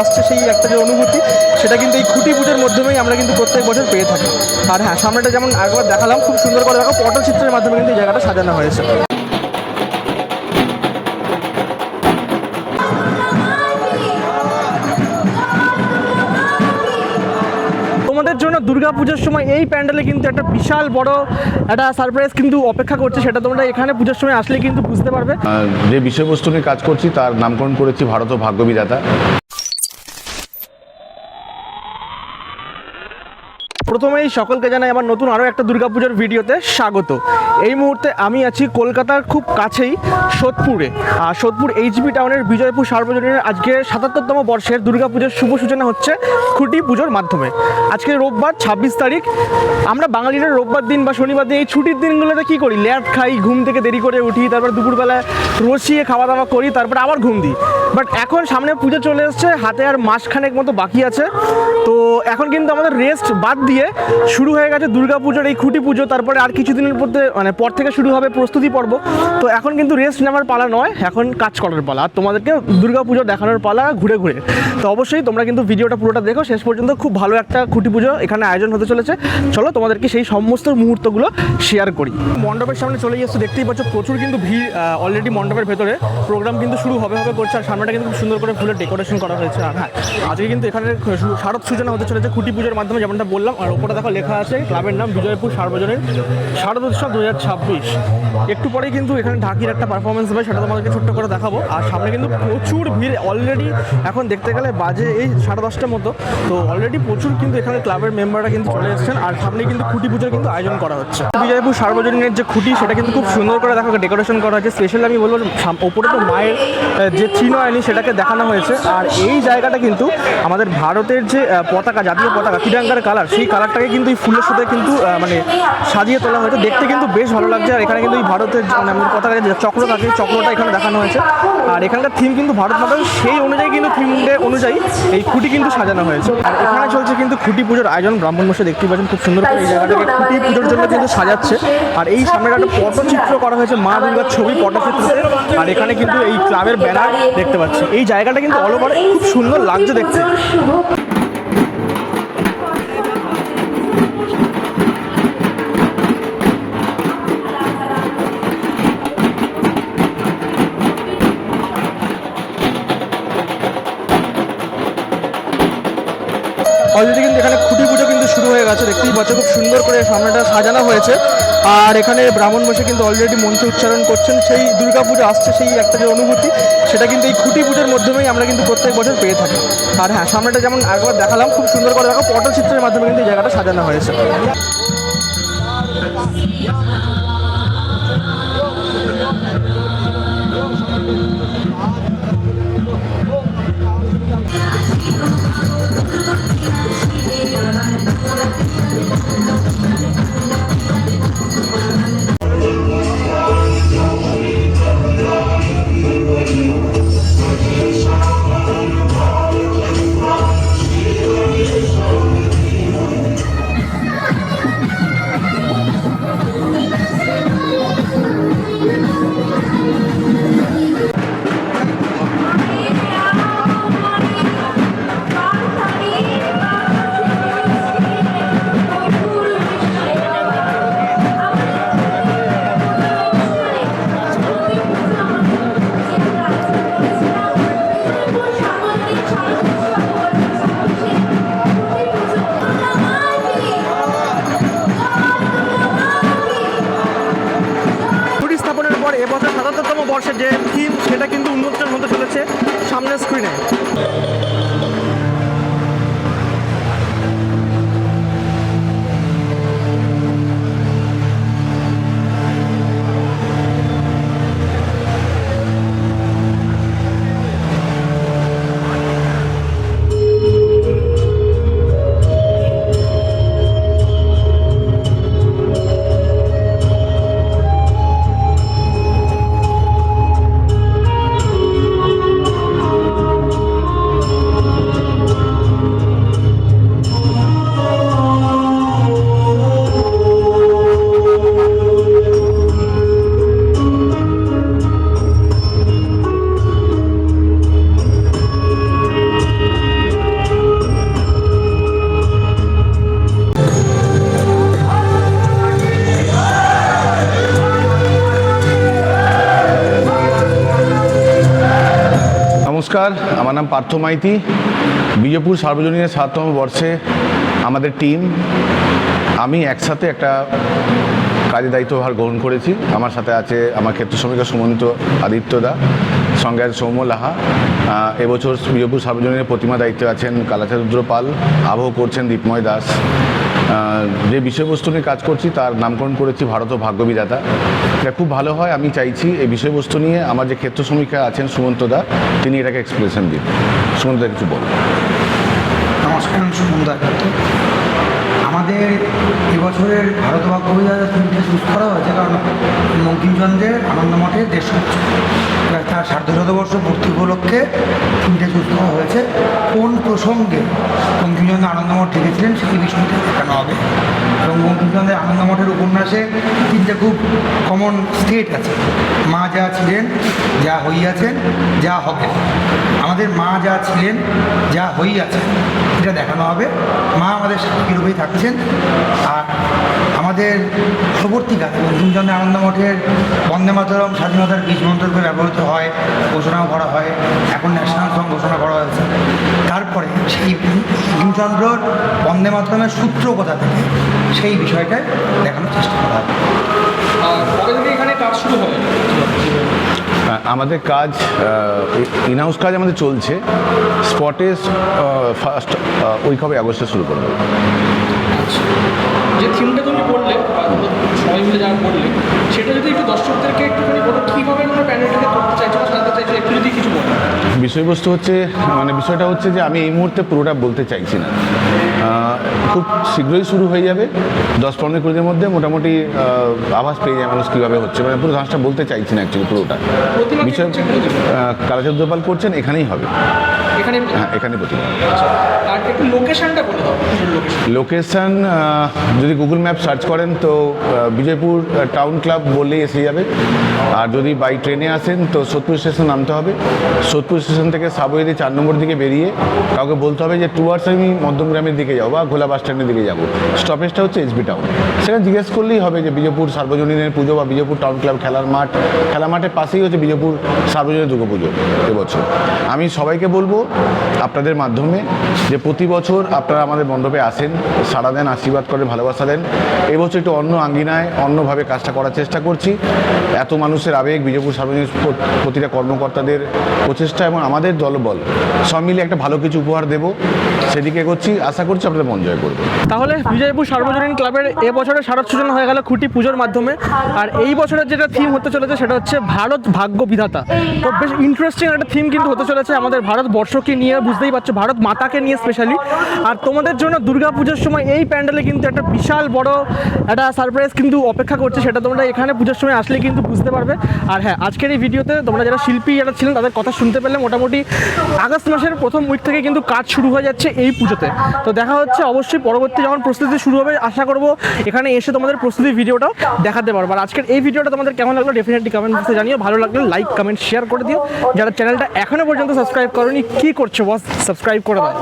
আসছে সেই একটা যে অনুভূতি, সেটা কিন্তু এই খুঁটি পুজোর মাধ্যমেই আমরা কিন্তু প্রত্যেক বছর পেয়ে থাকি। আর হ্যাঁ, সামনেটা যেমন একবার দেখালাম, খুব সুন্দর করে দেখো পটচিত্রের মাধ্যমে কিন্তু এই জায়গাটা সাজানো হয়েছে। তোমাদের জন্য দুর্গাপূজার সময় এই প্যান্ডেলে কিন্তু একটা বিশাল বড় একটা সারপ্রাইজ কিন্তু অপেক্ষা করছে, সেটা তোমরা এখানে পুজোর সময় আসলে কিন্তু বুঝতে পারবে। যে বিষয়বস্তু নিয়ে কাজ করছি তার নামকরণ করেছি ভারত ও ভাগ্য বিধাতা। প্রথমেই সকলকে জানাই আমার নতুন আরও একটা দুর্গাপুজোর ভিডিওতে স্বাগত। এই মুহূর্তে আমি আছি কলকাতার খুব কাছেই সোদপুরে। আর সোদপুর এইচবি টাউনের বিজয়পুর সার্বজনীনের আজকে ৭৭তম বর্ষের দুর্গাপুজোর শুভ সূচনা হচ্ছে খুঁটি পুজোর মাধ্যমে। আজকে রোববার ২৬ তারিখ। আমরা বাঙালিরা রোববার দিন বা শনিবার দিন এই ছুটির দিনগুলোতে কী করি? ল্যাট খাই, ঘুম থেকে দেরি করে উঠি, তারপর দুপুরবেলায় রসিয়ে খাওয়া দাওয়া করি, তারপরে আবার ঘুম দিই। বাট এখন সামনে পুজো চলে এসছে, হাতে আর মাসখানেক মতো বাকি আছে। তো এখন কিন্তু আমাদের রেস্ট বাদ দিয়ে শুরু হয়ে গেছে দুর্গাপুজোর এই খুঁটি পুজো। তারপরে আর কিছুদিনের মধ্যে পর থেকে শুরু হবে প্রস্তুতি পর্ব। তো এখন কিন্তু রেস্ট নেওয়ার পালা নয়, এখন কাজ করার পালা, আর তোমাদেরকে দুর্গাপুজো দেখানোর পালা ঘুরে ঘুরে। তো অবশ্যই তোমরা কিন্তু ভিডিওটা পুরোটা দেখো শেষ পর্যন্ত। খুব ভালো একটা খুঁটি পুজো এখানে আয়োজন হতে চলেছে। চলো তোমাদেরকে সেই সমস্ত মুহূর্তগুলো শেয়ার করি। মণ্ডপের সামনে চলে গিয়েছে, দেখতেই পাচ্ছ প্রচুর কিন্তু ভিড় অলরেডি মণ্ডপের ভেতরে। প্রোগ্রাম কিন্তু শুরু হবে করছে, আর সামনেটা কিন্তু খুব সুন্দর করে ফুলের ডেকোরেশন করা হয়েছে। আর হ্যাঁ, আজকে কিন্তু এখানে শারদ সূচনা হতে চলেছে খুঁটি পুজোর মাধ্যমে, যেমনটা বললাম। আর ওপরে দেখো লেখা আছে ক্লাবের নাম বিজয়পুর সার্বজনীন শারদোৎসব ২০২৬। একটু পরেই কিন্তু এখানে ঢাকির একটা পারফরমেন্স হবে, সেটা তোমাদেরকে ছোট্ট করে দেখাবো। আর সামনে কিন্তু প্রচুর ভিড় অলরেডি, এখন দেখতে গেলে বাজে এই 10:30টার মতো। তো অলরেডি প্রচুর কিন্তু এখানে ক্লাবের মেম্বাররা কিন্তু চলে এসেছেন। আর সামনে কিন্তু খুঁটি পুজোর কিন্তু আয়োজন করা হচ্ছে। বিজয়পুর সার্বজনীনের যে খুঁটি, সেটা কিন্তু খুব সুন্দর করে দেখো ডেকোরেশন করা হয়েছে। স্পেশালি আমি বলবো ওপরে তো মায়ের যে ত্রিনয়নী সেটাকে দেখানো হয়েছে। আর এই জায়গাটা কিন্তু আমাদের ভারতের যে পতাকা, জাতীয় পতাকা তিরঙ্গার কালার, সেই কালারটাকে কিন্তু এই ফুলের সাথে কিন্তু মানে সাজিয়ে তোলা হয়েছে। দেখতে কিন্তু বেশ ভালো লাগছে। আর এখানে কিন্তু এই ভারতের আমাদের পতাকার যে চক্র থাকে, চক্রটা এখানে দেখানো হয়েছে। আর এখানকার থিম কিন্তু ভারত মাতার, সেই অনুযায়ী কিন্তু থিম অনুযায়ী এই খুঁটি কিন্তু সাজানো হয়েছে। আর এখানে চলছে কিন্তু খুঁটি পুজোর আয়োজন। ব্রাহ্মণ মশাই দেখতেই পাচ্ছেন খুব সুন্দর করে এই জায়গাটাকে খুঁটি পুজোর জন্য কিন্তু সাজাচ্ছে। আর এই সামনে একটা পটচিত্র করা হয়েছে, মা দুর্গার ছবি পটচিত্রতে। আর এখানে কিন্তু এই ক্লাবের ব্যানার দেখতে পাচ্ছি। এই জায়গাটা কিন্তু অল ওভার খুব সুন্দর লাগছে দেখতে। অলরেডি কিন্তু এখানে খুঁটি পুজো কিন্তু শুরু হয়ে গেছে, দেখতেই পাচ্ছ খুব সুন্দর করে সামনেটা সাজানো হয়েছে। আর এখানে ব্রাহ্মণ মশাই কিন্তু অলরেডি মন্ত্র উচ্চারণ করছেন। সেই দুর্গাপুজো আসছে সেই একটা যে অনুভূতি, সেটা কিন্তু এই খুঁটি পুজোর মাধ্যমেই আমরা কিন্তু প্রত্যেক বছর পেয়ে থাকি। আর হ্যাঁ, সামনেটা যেমন একবার দেখালাম, খুব সুন্দর করে দেখো পটচিত্রের মাধ্যমে কিন্তু এই জায়গাটা সাজানো হয়েছে। এবছর ৭৭তম বর্ষের যে থিম, সেটা কিন্তু উন্মোচন হতে চলেছে সামনের স্ক্রিনে। নমস্কার, আমার নাম পার্থ মাইতি। বিজয়পুর সার্বজনীনের 7তম বর্ষে আমাদের টিম আমি একসাথে একটা কাজের দায়িত্বভার গ্রহণ করেছি। আমার সাথে আছে আমার ক্ষেত্র শ্রমিকা সুমন্ত আদিত্যদা, সঙ্গে আছে সৌম্য লাহা। এবছর বিজয়পুর সার্বজনীনের প্রতিমা দায়িত্বে আছেন কালাচাঁদ রুদ্র পাল, আবহ করছেন দীপময় দাস। যে বিষয়বস্তু নিয়ে কাজ করছি তার নামকরণ করেছি ভারত ও ভাগ্যবিধাতা। এটা খুব ভালো হয়, আমি চাইছি এই বিষয়বস্তু নিয়ে আমার যে ক্ষেত্র শ্রমিকা আছেন সুমন্তদা, তিনি এটাকে এক্সপ্রেশন দিন। সুমন্তদা কিছু বলুন। নমস্কার, আমি সুমন্ত আদিত্য। আমাদের এবছরের ভারত ভাগ্যবিধাতা থিমটা চুজ করা হয়েছে কারণ বঙ্কিমচন্দ্রের আনন্দমঠের 150 বছর, তার সার্ধশতবর্ষ পূর্তি উপলক্ষে থিমটা চুজ করা হয়েছে। কোন প্রসঙ্গে বঙ্কিমচন্দ্র আনন্দমঠ ডেকেছিলেন সেই বিষয়টা দেখানো হবে। এবং বঙ্কিমচন্দ্রের আনন্দমঠের উপন্যাসে 3টে খুব কমন স্টেট আছে: মা যা ছিলেন, যা হইয়াছেন, যা হবে। আমাদের মা যা ছিলেন, যা হইয়াছেন, এটা দেখানো হবে। মা আমাদের সাক্ষী রূপেই থাকছেন। আর আমাদের পরবর্তীকালে বঙ্কিমচন্দ্র আনন্দমঠের বন্দে মাতরম স্বাধীনতার বীজ মন্ত্রকে ব্যবহৃত হয়, ঘোষণাও করা হয়। এখন ন্যাশনাল সং ঘোষণা করা হয়েছে। তারপরে সেই বঙ্কিমচন্দ্রর বন্দে মাতরমের সূত্র কোথা থেকে, সেই বিষয়টায় দেখানোর চেষ্টা করা হবে। কবে থেকে এখানে কাজ শুরু হবে? আমাদের কাজ ইন হাউস কাজ আমাদের চলছে। স্পটে ফার্স্ট উইক হবে আগস্টে শুরু করবো। যে থিমটা তুমি বললে সবাই মিলে যা বললে, সেটা যদি একটু দর্শকদেরকে একটুখানি বলো কীভাবে আমরা প্যানেলটাকে করতে চাইছো বা জানতে চাইছো, একটু যদি কিছু বলো। বিষয়বস্তু হচ্ছে বিষয়টা হচ্ছে যে আমি এই মুহূর্তে পুরোটা বলতে চাইছি না। খুব শীঘ্রই শুরু হয়ে যাবে, 10-15 দিনের মধ্যে মোটামুটি আভাস পেয়ে যায় মানুষ কীভাবে হচ্ছে। পুরো ধাঁচটা বলতে চাইছি না অ্যাকচুয়ালি পুরোটা। বিষয় কালাচাঁদ রুদ্র পাল করছেন, এখানেই হবে। হ্যাঁ, এখানে প্রতিমা। আর একটু লোকেশনটা বলে দাও। লোকেশন যদি গুগল ম্যাপ সার্চ করেন তো বিজয়পুর টাউন ক্লাব বললেই এসে যাবে। আর যদি বাই ট্রেনে আসেন তো সোদপুর স্টেশন নামতে হবে। সোদপুর স্টেশন থেকে সাবওয়ে দিয়ে 4 নম্বর দিকে বেরিয়ে কাউকে বলতে হবে যে টুয়ার্ডস আমি মধ্যমগ্রামের দিকে যাবো বা ঘোলা বাস স্ট্যান্ডের দিকে যাবো। স্টপেজটা হচ্ছে এসবি টাউন। সেখানে জিজ্ঞেস করলেই হবে যে বিজয়পুর সার্বজনীনের পুজো বা বিজয়পুর টাউন ক্লাব খেলার মাঠের পাশেই হচ্ছে বিজয়পুর সার্বজনীন দুর্গাপুজো এবছর। আমি সবাইকে বলবো আপনাদের মাধ্যমে যে প্রতি বছর আপনারা আমাদের মণ্ডপে আসেন, সাড়া দেন, আশীর্বাদ করেন, ভালোবাসা দেন। এবছর একটু অন্য আঙ্গিনায় অন্যভাবে কাজটা করার চেষ্টা করছি। এত মানুষের আবেগ, বিজয়পুর সার্বজনীন প্রতিটা কর্মকর্তাদের প্রচেষ্টা এবং আমাদের দলবল সব মিলে একটা ভালো কিছু উপহার দেব, সেদিকে এগোচ্ছি। আশা করছি আপনাদের মন জয় করবে। তাহলে বিজয়পুর সার্বজনীন ক্লাবের এবছরের শারদ সূচনা হয়ে গেল খুঁটি পুজোর মাধ্যমে। আর এই বছরের যেটা থিম হতে চলেছে সেটা হচ্ছে ভারত ভাগ্য বিধাতা। তো বেশ ইন্টারেস্টিং একটা থিম কিন্তু হতে চলেছে আমাদের ভারতবর্ষকে নিয়ে, বুঝতেই পারছো, ভারত মাতাকে নিয়ে স্পেশালি। আর তোমাদের জন্য দুর্গা পুজোর সময় এই প্যান্ডেলে কিন্তু একটা বিশাল বড় একটা সারপ্রাইজ কিন্তু অপেক্ষা করছে, সেটা তোমরা এখানে পুজোর সময় আসলে কিন্তু বুঝতে পারবে। আর হ্যাঁ, আজকের এই ভিডিওতে তোমরা যারা শিল্পী যারা ছিলেন তাদের কথা শুনতে পেলে। মোটামুটি আগস্ট মাসের প্রথম উইক থেকে কিন্তু কাজ শুরু হয়ে যাচ্ছে এই পুজোতে। তো দেখা হচ্ছে অবশ্যই পরবর্তী যখন প্রস্তুতি শুরু হবে, আশা করবো এখানে এসে তোমাদের প্রস্তুতির ভিডিওটাও দেখাতে পারবো। আর আজকের এই ভিডিওটা তোমাদের কেমন লাগলো ডেফিনেটলি কমেন্ট বক্সে জানিও। ভালো লাগলে লাইক, কমেন্ট, শেয়ার করে দিও। যারা চ্যানেলটা এখনো পর্যন্ত সাবস্ক্রাইব করোনি, কি করছো বস, সাবস্ক্রাইব করে দাও।